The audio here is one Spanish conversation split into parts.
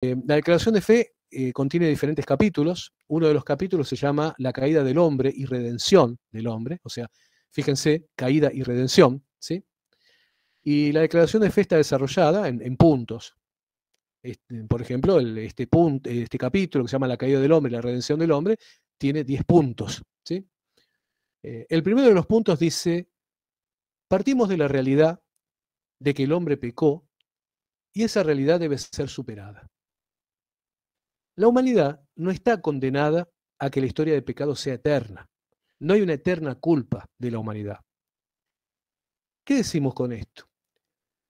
La declaración de fe contiene diferentes capítulos. Uno de los capítulos se llama La caída del hombre y redención del hombre. O sea, fíjense, caída y redención, ¿sí? Y la declaración de fe está desarrollada en puntos. Por ejemplo, este capítulo que se llama La caída del hombre y la redención del hombre tiene 10 puntos, ¿sí? El primero de los puntos dice: partimos de la realidad de que el hombre pecó y esa realidad debe ser superada. La humanidad no está condenada a que la historia de pecado sea eterna. No hay una eterna culpa de la humanidad. ¿Qué decimos con esto?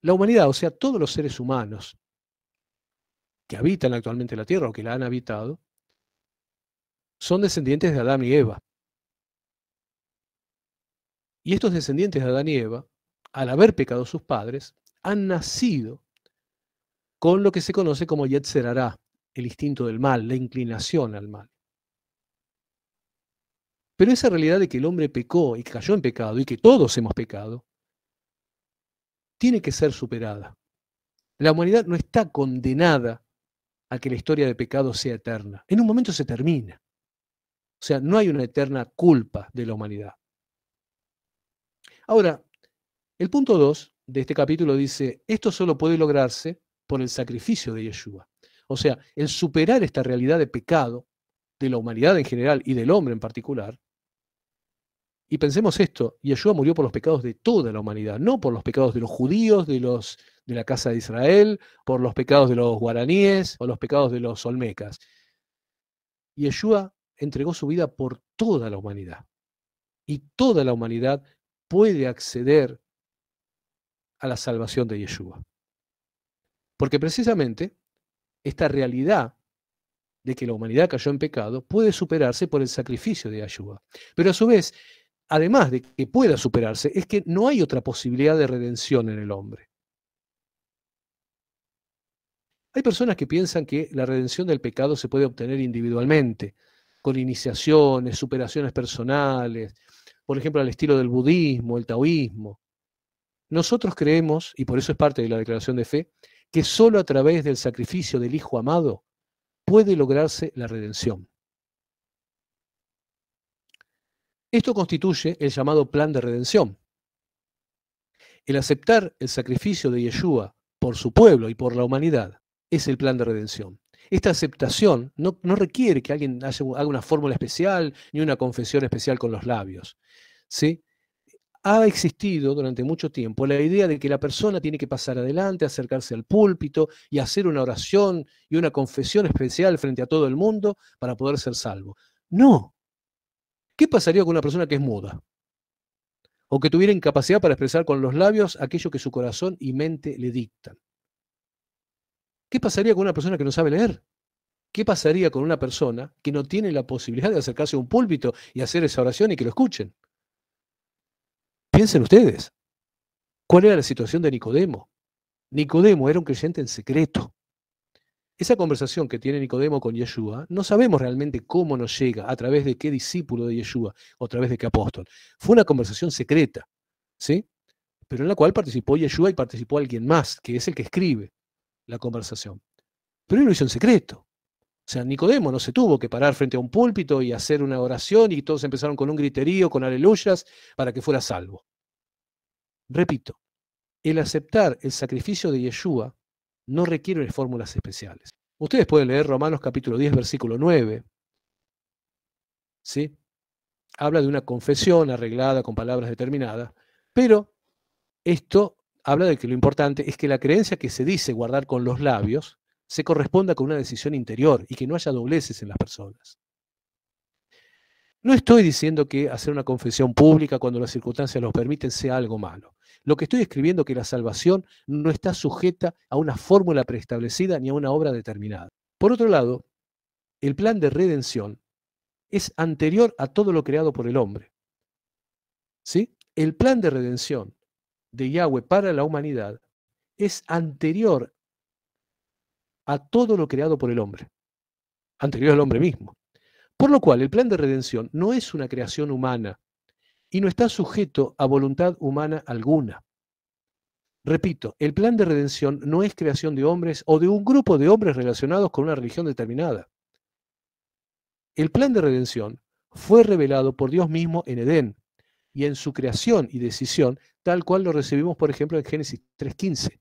La humanidad, o sea, todos los seres humanos que habitan actualmente la Tierra o que la han habitado, son descendientes de Adán y Eva. Y estos descendientes de Adán y Eva, al haber pecado sus padres, han nacido con lo que se conoce como Yetzer Hará, el instinto del mal, la inclinación al mal. Pero esa realidad de que el hombre pecó y que cayó en pecado y que todos hemos pecado, tiene que ser superada. La humanidad no está condenada a que la historia de pecado sea eterna. En un momento se termina. O sea, no hay una eterna culpa de la humanidad. Ahora, el punto 2 de este capítulo dice: esto solo puede lograrse por el sacrificio de Yeshua. O sea, el superar esta realidad de pecado de la humanidad en general y del hombre en particular. Y pensemos esto: Yeshua murió por los pecados de toda la humanidad, no por los pecados de los judíos, de la casa de Israel, por los pecados de los guaraníes o los pecados de los olmecas. Yeshua entregó su vida por toda la humanidad. Y toda la humanidad puede acceder a la salvación de Yeshua. Porque precisamente esta realidad de que la humanidad cayó en pecado puede superarse por el sacrificio de Yeshua. Pero a su vez, además de que pueda superarse, es que no hay otra posibilidad de redención en el hombre. Hay personas que piensan que la redención del pecado se puede obtener individualmente, con iniciaciones, superaciones personales, por ejemplo, al estilo del budismo, el taoísmo. Nosotros creemos, y por eso es parte de la declaración de fe, que solo a través del sacrificio del Hijo amado puede lograrse la redención. Esto constituye el llamado plan de redención. El aceptar el sacrificio de Yeshua por su pueblo y por la humanidad es el plan de redención. Esta aceptación no requiere que alguien haga una fórmula especial ni una confesión especial con los labios, ¿sí? Ha existido durante mucho tiempo la idea de que la persona tiene que pasar adelante, acercarse al púlpito y hacer una oración y una confesión especial frente a todo el mundo para poder ser salvo. No. ¿Qué pasaría con una persona que es muda? O que tuviera incapacidad para expresar con los labios aquello que su corazón y mente le dictan. ¿Qué pasaría con una persona que no sabe leer? ¿Qué pasaría con una persona que no tiene la posibilidad de acercarse a un púlpito y hacer esa oración y que lo escuchen? Piensen ustedes, ¿cuál era la situación de Nicodemo? Nicodemo era un creyente en secreto. Esa conversación que tiene Nicodemo con Yeshua, no sabemos realmente cómo nos llega, a través de qué discípulo de Yeshua, o a través de qué apóstol. Fue una conversación secreta, ¿sí? Pero en la cual participó Yeshua y participó alguien más, que es el que escribe la conversación. Pero él lo hizo en secreto. O sea, Nicodemo no se tuvo que parar frente a un púlpito y hacer una oración y todos empezaron con un griterío, con aleluyas, para que fuera salvo. Repito, el aceptar el sacrificio de Yeshua no requiere fórmulas especiales. Ustedes pueden leer Romanos capítulo 10, versículo 9. ¿Sí? Habla de una confesión arreglada con palabras determinadas, pero esto habla de que lo importante es que la creencia que se dice guardar con los labios se corresponda con una decisión interior y que no haya dobleces en las personas. No estoy diciendo que hacer una confesión pública cuando las circunstancias lo permiten sea algo malo. Lo que estoy escribiendo es que la salvación no está sujeta a una fórmula preestablecida ni a una obra determinada. Por otro lado, el plan de redención es anterior a todo lo creado por el hombre. ¿Sí? El plan de redención de Yahweh para la humanidad es anterior a todo lo creado por el hombre, anterior al hombre mismo. Por lo cual, el plan de redención no es una creación humana y no está sujeto a voluntad humana alguna. Repito, el plan de redención no es creación de hombres o de un grupo de hombres relacionados con una religión determinada. El plan de redención fue revelado por Dios mismo en Edén y en su creación y decisión, tal cual lo recibimos, por ejemplo, en Génesis 3:15.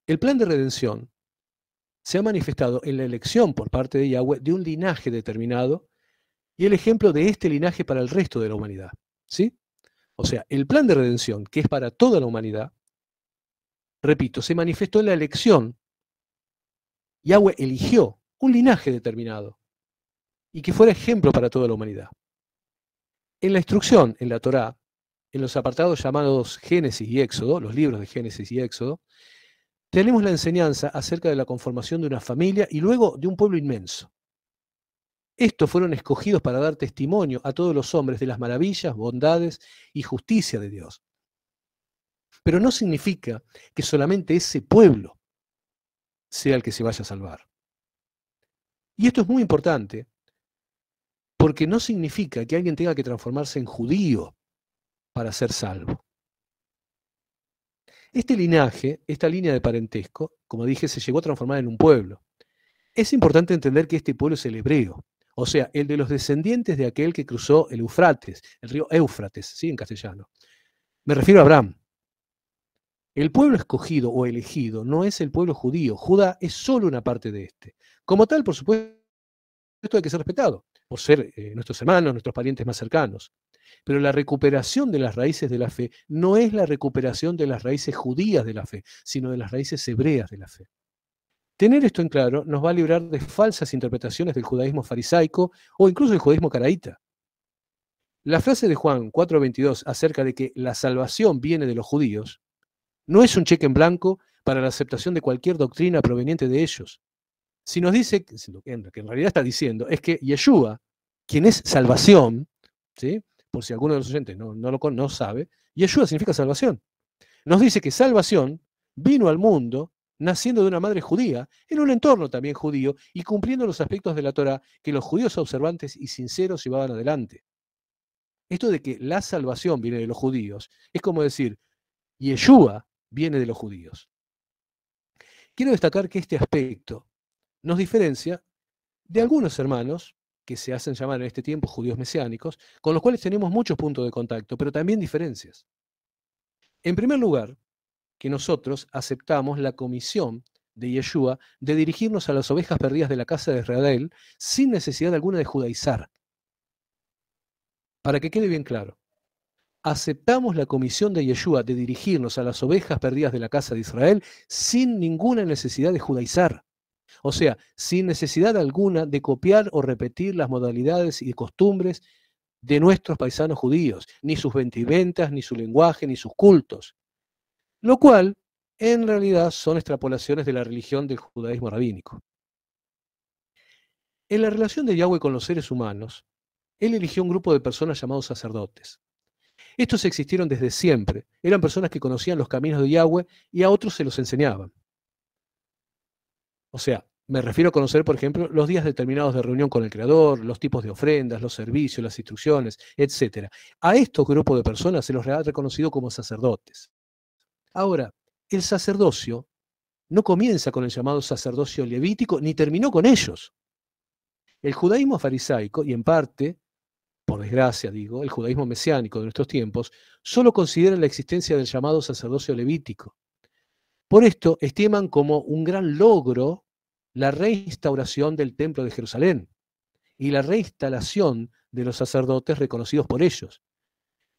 El plan de redención se ha manifestado en la elección por parte de Yahweh de un linaje determinado y el ejemplo de este linaje para el resto de la humanidad. ¿Sí? O sea, el plan de redención, que es para toda la humanidad, repito, se manifestó en la elección. Yahweh eligió un linaje determinado y que fuera ejemplo para toda la humanidad. En la instrucción, en la Torá, en los apartados llamados Génesis y Éxodo, los libros de Génesis y Éxodo, tenemos la enseñanza acerca de la conformación de una familia y luego de un pueblo inmenso. Estos fueron escogidos para dar testimonio a todos los hombres de las maravillas, bondades y justicia de Dios. Pero no significa que solamente ese pueblo sea el que se vaya a salvar. Y esto es muy importante, porque no significa que alguien tenga que transformarse en judío para ser salvo. Este linaje, esta línea de parentesco, como dije, se llegó a transformar en un pueblo. Es importante entender que este pueblo es el hebreo, o sea, el de los descendientes de aquel que cruzó el Eufrates, el río Éufrates, ¿sí? En castellano. Me refiero a Abraham. El pueblo escogido o elegido no es el pueblo judío. Judá es solo una parte de este. Como tal, por supuesto, hay que ser respetado, por ser nuestros hermanos, nuestros parientes más cercanos. Pero la recuperación de las raíces de la fe no es la recuperación de las raíces judías de la fe, sino de las raíces hebreas de la fe. Tener esto en claro nos va a librar de falsas interpretaciones del judaísmo farisaico o incluso del judaísmo caraíta. La frase de Juan 4:22 acerca de que la salvación viene de los judíos no es un cheque en blanco para la aceptación de cualquier doctrina proveniente de ellos. Si nos dice, lo que en realidad está diciendo, es que Yeshua, quien es salvación, ¿sí? Por si alguno de los oyentes no sabe, Yeshua significa salvación. Nos dice que salvación vino al mundo naciendo de una madre judía, en un entorno también judío, y cumpliendo los aspectos de la Torá que los judíos observantes y sinceros llevaban adelante. Esto de que la salvación viene de los judíos es como decir, Yeshua viene de los judíos. Quiero destacar que este aspecto nos diferencia de algunos hermanos que se hacen llamar en este tiempo judíos mesiánicos, con los cuales tenemos muchos puntos de contacto, pero también diferencias. En primer lugar, que nosotros aceptamos la comisión de Yeshua de dirigirnos a las ovejas perdidas de la casa de Israel sin necesidad alguna de judaizar. Para que quede bien claro, aceptamos la comisión de Yeshua de dirigirnos a las ovejas perdidas de la casa de Israel sin ninguna necesidad de judaizar. O sea, sin necesidad alguna de copiar o repetir las modalidades y costumbres de nuestros paisanos judíos, ni sus vestimentas, ni su lenguaje, ni sus cultos. Lo cual, en realidad, son extrapolaciones de la religión del judaísmo rabínico. En la relación de Yahweh con los seres humanos, él eligió un grupo de personas llamados sacerdotes. Estos existieron desde siempre. Eran personas que conocían los caminos de Yahweh y a otros se los enseñaban. O sea, me refiero a conocer, por ejemplo, los días determinados de reunión con el Creador, los tipos de ofrendas, los servicios, las instrucciones, etc. A estos grupos de personas se los ha reconocido como sacerdotes. Ahora, el sacerdocio no comienza con el llamado sacerdocio levítico, ni terminó con ellos. El judaísmo farisaico, y en parte, por desgracia digo, el judaísmo mesiánico de nuestros tiempos, solo considera la existencia del llamado sacerdocio levítico. Por esto, estiman como un gran logro la reinstauración del templo de Jerusalén y la reinstalación de los sacerdotes reconocidos por ellos.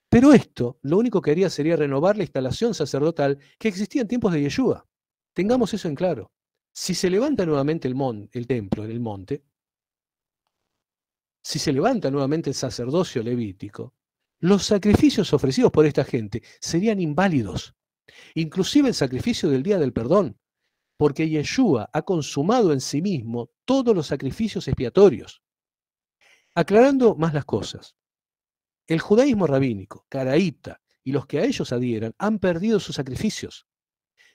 Pero esto, lo único que haría sería renovar la instalación sacerdotal que existía en tiempos de Yeshua. Tengamos eso en claro. Si se levanta nuevamente el templo en el monte, si se levanta nuevamente el sacerdocio levítico, los sacrificios ofrecidos por esta gente serían inválidos. Inclusive el sacrificio del día del perdón, porque Yeshua ha consumado en sí mismo todos los sacrificios expiatorios. Aclarando más las cosas, el judaísmo rabínico, caraíta y los que a ellos adhieran han perdido sus sacrificios.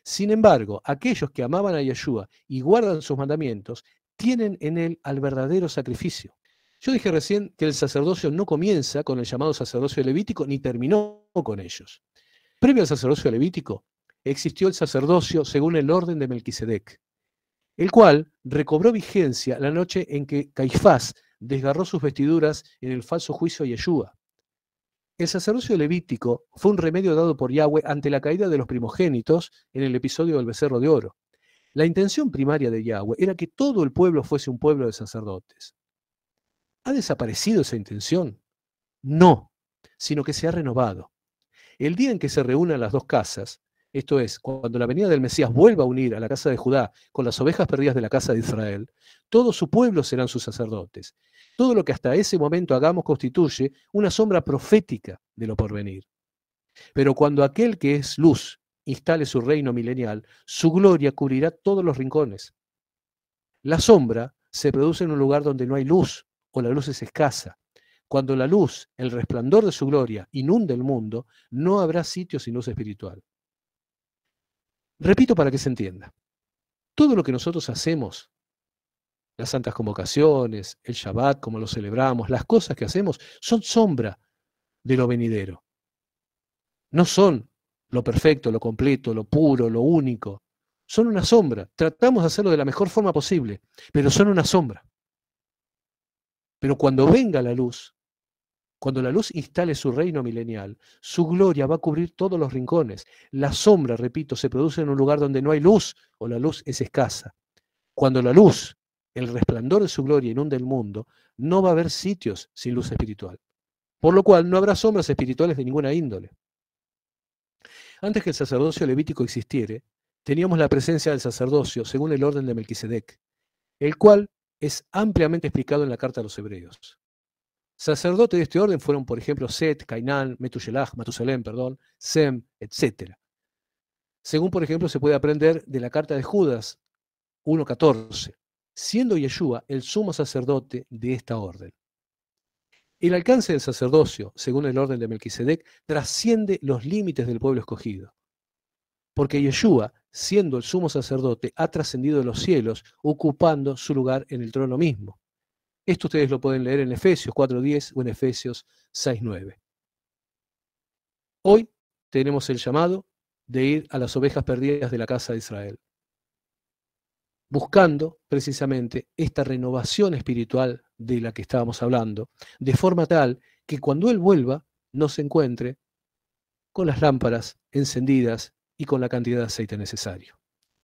Sin embargo, aquellos que amaban a Yeshua y guardan sus mandamientos, tienen en él al verdadero sacrificio. Yo dije recién que el sacerdocio no comienza con el llamado sacerdocio levítico ni terminó con ellos. Previo al sacerdocio levítico, existió el sacerdocio según el orden de Melquisedec, el cual recobró vigencia la noche en que Caifás desgarró sus vestiduras en el falso juicio a Yeshua. El sacerdocio levítico fue un remedio dado por Yahweh ante la caída de los primogénitos en el episodio del becerro de oro. La intención primaria de Yahweh era que todo el pueblo fuese un pueblo de sacerdotes. ¿Ha desaparecido esa intención? No, sino que se ha renovado. El día en que se reúnan las dos casas, esto es, cuando la venida del Mesías vuelva a unir a la casa de Judá con las ovejas perdidas de la casa de Israel, todo su pueblo serán sus sacerdotes. Todo lo que hasta ese momento hagamos constituye una sombra profética de lo porvenir. Pero cuando aquel que es luz instale su reino milenial, su gloria cubrirá todos los rincones. La sombra se produce en un lugar donde no hay luz o la luz es escasa. Cuando la luz, el resplandor de su gloria, inunde el mundo, no habrá sitio sin luz espiritual. Repito para que se entienda. Todo lo que nosotros hacemos, las santas convocaciones, el Shabbat, como lo celebramos, las cosas que hacemos, son sombra de lo venidero. No son lo perfecto, lo completo, lo puro, lo único. Son una sombra. Tratamos de hacerlo de la mejor forma posible, pero son una sombra. Pero cuando venga la luz, cuando la luz instale su reino milenial, su gloria va a cubrir todos los rincones. La sombra, repito, se produce en un lugar donde no hay luz o la luz es escasa. Cuando la luz, el resplandor de su gloria inunde el mundo, no va a haber sitios sin luz espiritual. Por lo cual no habrá sombras espirituales de ninguna índole. Antes que el sacerdocio levítico existiere, teníamos la presencia del sacerdocio según el orden de Melquisedec, el cual es ampliamente explicado en la carta a los hebreos. Sacerdotes de este orden fueron, por ejemplo, Set, Cainán, Matusalem, Sem, etc. Según, por ejemplo, se puede aprender de la carta de Judas 1:14, siendo Yeshua el sumo sacerdote de esta orden. El alcance del sacerdocio, según el orden de Melquisedec, trasciende los límites del pueblo escogido. Porque Yeshua, siendo el sumo sacerdote, ha trascendido de los cielos, ocupando su lugar en el trono mismo. Esto ustedes lo pueden leer en Efesios 4:10 o en Efesios 6:9. Hoy tenemos el llamado de ir a las ovejas perdidas de la casa de Israel, buscando precisamente esta renovación espiritual de la que estábamos hablando, de forma tal que cuando Él vuelva nos encuentre con las lámparas encendidas y con la cantidad de aceite necesario.